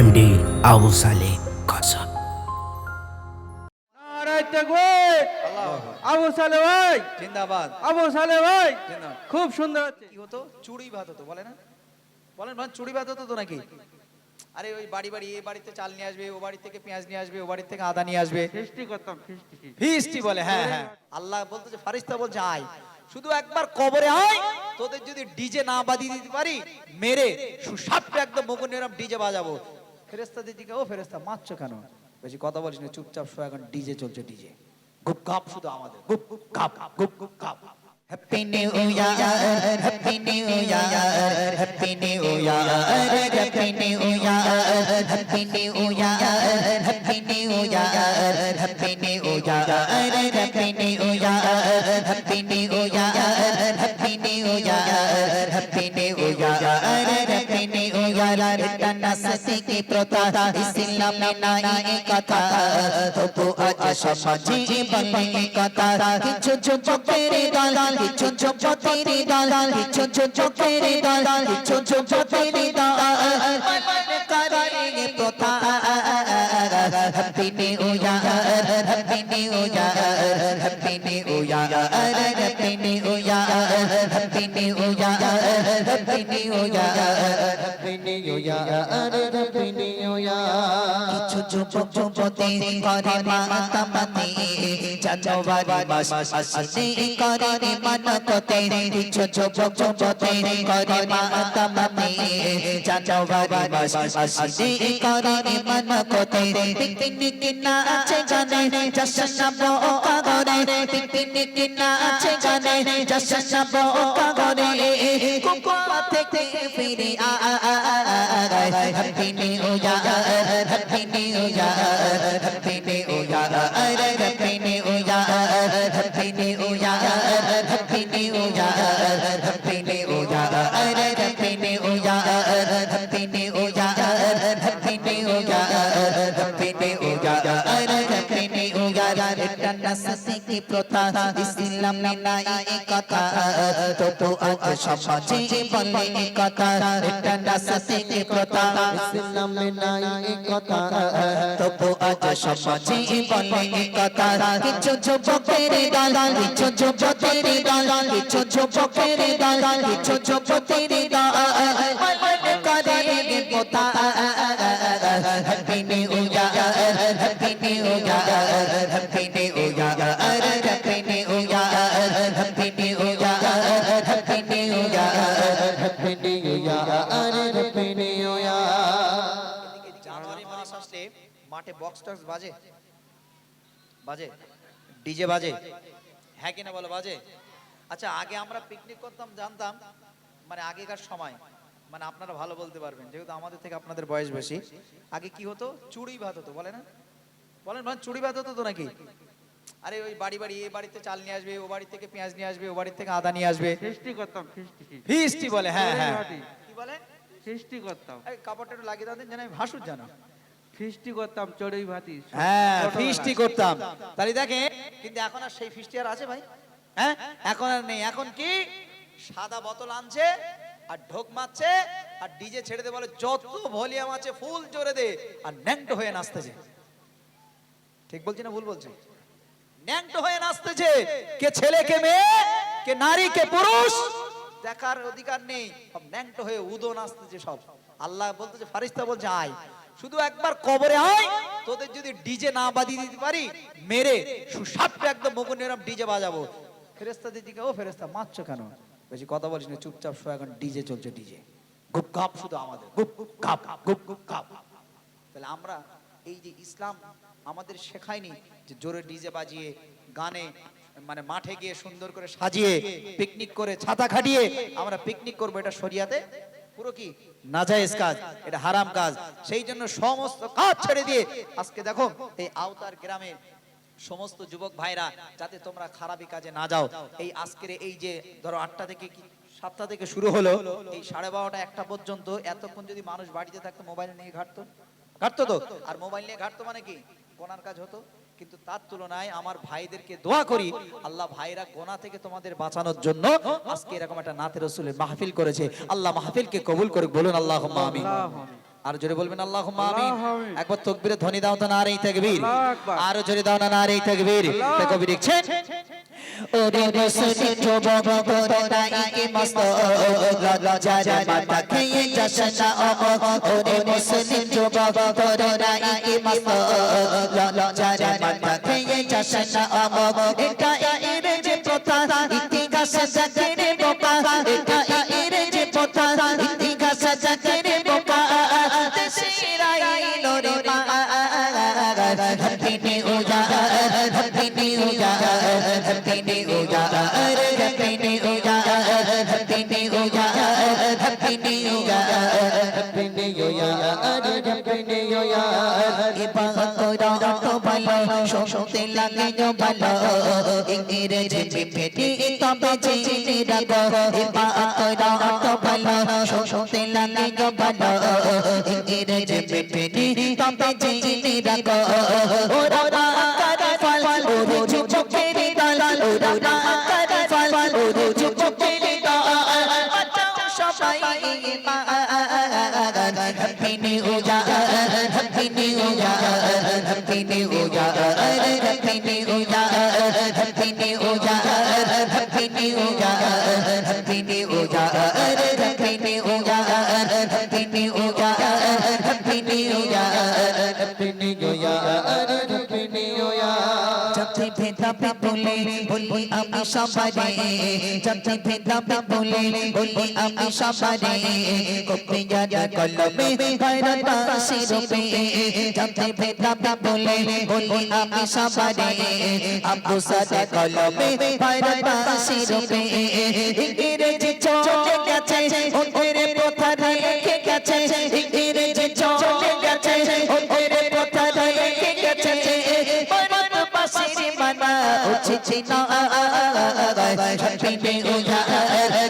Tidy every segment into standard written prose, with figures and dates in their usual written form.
MD Abu Saleh কাসম। নারায়ে তাকবীর, আবু সালেহ ভাই জিন্দাবাদ। আবু সালেহ ভাই জিন্দাবাদ। খুব সুন্দর হচ্ছে। কি হতো? চুড়ি ভাত হতো, বলে না? বলেন বলেন, চুড়ি ভাত হতো তো নাকি? আরে ওই বাড়ি বাড়ি, এ বাড়িতে চাল নিয়ে আসবে, ও বাড়ি থেকে পেঁয়াজ নিয়ে আসবে, ও বাড়ি থেকে আদা নিয়ে আসবে, ফিস্টি করতাম, ফিস্টি। ফিস্টি বলে। হ্যাঁ হ্যাঁ, আল্লাহ বলতেছে, ফারিস্তা বলছে আয়, শুধু একবার কবরে আয়, তোদের যদি ডিজে না বাজিয়ে দিতে পারি, মেরে সুসাপে একদম মুকুন নিরাম ডিজে বাজাবো। ফেরেশতা দিদিকে, ও ফেরেশতা মারছো কেন? বেশি কথা বলিস না, চুপচাপ শো, এখন ডিজে চলছে, ডিজে গুপ গাপ শুধু আমাদের, গুপ গুপ গাপ, গুপ গুপ গাপ। Happy new year, happy new year, happy new year, happy new year, happy new year, happy new year, happy new year, happy new year, happy new year, happy new year, happy new year, happy new year. এটা নাসি কি প্রথা, ইসলামে নাই কথা, তবু আজ সমাজে বলে কথা। কিছু যুবকের দল, কিছু যুবকের দল, কিছু যুবকের দল, কিছু যুবকের দল করে প্রথা। Happy new year, happy new year, happy new year, happy new year, happy new year, happy new year, happy new year, happy new ইয়ার। কিছু যুবক যুবতী করে মাতামাতি, জানুয়ারি মাস আসলে করে মানকতে। কিছু যুবক যুবতী করে মাতামাতি, জানুয়ারি মাস আসলে করে মানকতে। পিকনিক নাচে গানে জশ্ন বোকা করে, পিকনিক নাচে গানে জশ্ন বোকা করে। কুকুয়া থেকে ফিরে আয়, happy new year, happy new year, happy new year, happy new year, happy new year, happy new year, happy new year, happy new year, happy new year, happy new year, happy new year, happy new year. এটা নাসি কি প্রথা, ইসলামে নাই কথা, তবু আজ সমাজে বলে কথা। এটা নাসি কি প্রথা, ইসলামে নাই কথা, তবু আজ সমাজে বলে কথা। কিছু যুবকের দল, কিছু যুবকের দল, কিছু যুবকের দল, কিছু যুবকের দল করে প্রথা। Happy new year, happy new year, happy new year, happy new year, happy new year, happy new year, happy new year, happy new year. জানুয়ারি মাস আসলে মাঠে বক্স টক্স বাজে, বাজে ডিজে বাজে, হ্যাঁ কিনা বলো, বাজে। আচ্ছা, আগে আমরা পিকনিক করতাম, জানতাম, মানে আগেকার সময়, মানে আপনারা ভালো বলতে পারবেন যেহেতু আমাদের থেকে আপনাদের বয়স বেশি। আগে কি হতো? চুড়ি ভাত হতো, বলে না? বলেন বলেন, চুড়ি ভাত হতো তো নাকি? আরে ওই বাড়ি বাড়ি, এ বাড়িতে চাল নিয়ে আসবে, ও বাড়ি থেকে পেঁয়াজ নিয়ে আসবে, ও বাড়ি থেকে আদা নিয়ে আসবে, ফিস্টি করতাম, ফিস্টি। ফিস্টি বলে। হ্যাঁ হ্যাঁ, কি বলে? ফিস্টি করতাম, এই কাপড়টা একটু লাগিয়ে দাও, যেন আমি ভাসুর জানো। ফিস্টি করতাম, চড়ুই ভাতি। হ্যাঁ, ফিস্টি করতাম। তাহলে দেখে, কিন্তু এখন আর সেই ফিস্টি আর আছে ভাই? হ্যাঁ, এখন আর নেই। এখন কি, সাদা বোতল আনছে আর ঢোক মারছে আর ডিজে ছেড়ে দে, বলে যত ভলিউম আছে ফুল জোরে দে, আর ন্যাংটো হয়ে নাচতেছে। ঠিক বলছি না ভুল বলছি? ন্যাংটো হয়ে নাচতেছে। কে ছেলে কে মেয়ে, কে নারী কে পুরুষ দেখার অধিকার নেই, সব ন্যাংটো হয়ে উদো নাচতেছে সব। আল্লাহ বলতেছে, ফারিস্তা বলছে আয়, শুধু একবার কবরে আয়, তোদের যদি ডিজে না বাজিয়ে দিতে পারি, মেরে সুসাপে একদম মুকুন নিরাম ডিজে বাজাবো। ফেরেশতা দিদিকে, ও ফেরেশতা মারছো কেন? বেশি কথা বলিস না, চুপচাপ শো, এখন ডিজে চলছে, ডিজে গুপ গাপ শুধু আমাদের, গুপ গুপ গাপ, গুপ গুপ গাপ। তাহলে আমরা এই যে ইসলাম আমাদের শেখায়নি যে জোরে ডিজে বাজিয়ে গানে, মানে মাঠে গিয়ে সুন্দর করে সাজিয়ে পিকনিক করে ছাতা খাটিয়ে আমরা পিকনিক করবো, এটা শরিয়াতে পুরো কি নাজায়েজ কাজ, এটা হারাম কাজ। সেই জন্য সমস্ত কাজ ছেড়ে দিয়ে আজকে দেখো এই আওতার গ্রামের সমস্ত যুবক ভাইরা, যাতে তোমরা খারাপি কাজে না যাও। এই আজকের এই যে ধরো 8টা থেকে 7টা থেকে শুরু হলো, এই 12:30 1টা পর্যন্ত, এতক্ষণ যদি মানুষ বাড়িতে থাকতো, মোবাইল নিয়ে ঘাটতো তো, আর মোবাইল নিয়ে ঘাটতো মানে কি গোনার কাজ হতো। কিন্তু তার তুলনায় আমার ভাইদেরকে দোয়া করি, আল্লাহ ভাইরা গোনা থেকে তোমাদের বাঁচানোর জন্য আজকে এরকম একটা নাতে রাসূলের মাহফিল করেছে। আল্লাহ মাহফিলকে কবুল করুক, বলুন আল্লাহুম্মা আমিন। আর জোরে বলবেন আল্লাহুম্মা আমিন। আল্লাহু আমিন। একবার তাকবীরের ধ্বনি দাও তো, নারে তাকবীর। আল্লাহু আকবার। আরো জোরে দাও না, নারে তাকবীর। আল্লাহু তো কবি লিখছেন, ওরে মুসলিম যুবক তোরা ইকে মস্ত লজ্জার মাথা খেয়ে যাস না, ওরে মুসলিম যুবক তোরা ইকে মস্ত লজ্জার মাথা খেয়ে যাস না। এটা এর যে প্রথা ইতিহাস জাতির বোকা, এটা এর যে প্রথা ইতিহাস জাতির বোকা, দেশের আইলো রে মা। Happy new year, happy new year, happy new year, happy new year, happy new year, happy new year, happy new year, happy new ইয়ার। এবার কইরা তো ভালো শুনতে লাগে গো ভালো, ইংরেজি পেটে তবে জেনে রাখো। এবার কইরা তো ভালো শুনতে লাগে গো ভালো, ইংরেজি পেটে তবে জেনে রাখো। ওরা আকারে ফল ওরে চুপকের দল, ওরা আকারে ফল ওরে চুপকের দল, বাঁচাও সবাই মা। Happy new year, happy new year, happy new year, happy new year, happy new year, happy new year, happy new year, happy new year, happy new year, happy new year, happy new year, happy new ইয়ার। যাতে ভেদাভেদ বলে বলি আমি সবারে, যাতে ভেদাভেদ বলে বলি আমি সবারে, কপি যারা কলমে গায়রত বাসি রূপে, যাতে ভেদাভেদ বলে বলি আমি সবারে, আব্দু সাদে কলমে গায়রত বাসি রূপে। ইংরেজি চলে গেছে ওদের প্রথা রেখে গেছে, ইংরেজি চলে গেছে ওদের প্রথা রেখে গেছে, ভারত বাসির মানা উচিত না। Happy new year,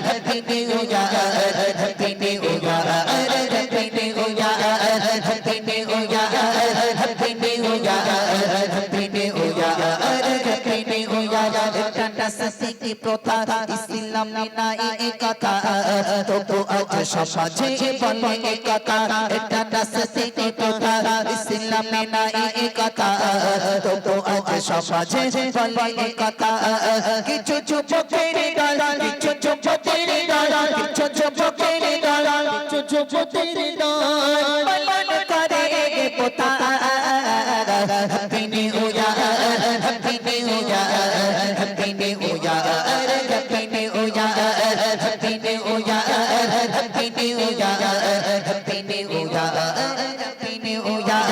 happy new year, happy new year, happy new year, happy new year, happy new year, happy new year, happy new year. এটা সত্যি প্রথা ইসলাম নাই একতা, তবু আজ সমাজে বলে একতা। এটা সত্যি প্রথা ইসলাম নাই একতা, তবু আজ সমাজে বলে একতা। কিছু যুবকের দল, কিছু যুবকের দল, কিছু যুবকের দল, কিছু যুবকের দল পালন করে প্রথা। Happy new year, happy new year, happy new year, happy new year, happy new year, happy new year, happy new year, happy new year,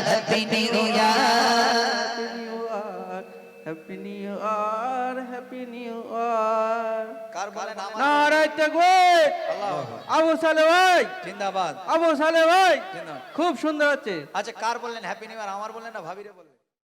happy new year. Happy new year, happy new year. কার বলেন আমার নারে তাকবীর। আবু সালে ভাই জিন্দাবাদ, আবু সালে ভাই জিন্দাবাদ। খুব সুন্দর হচ্ছে। আচ্ছা কার বললেন হ্যাপি নিউ ইয়ার, আমার বললেন না ভাবিরে বললেন?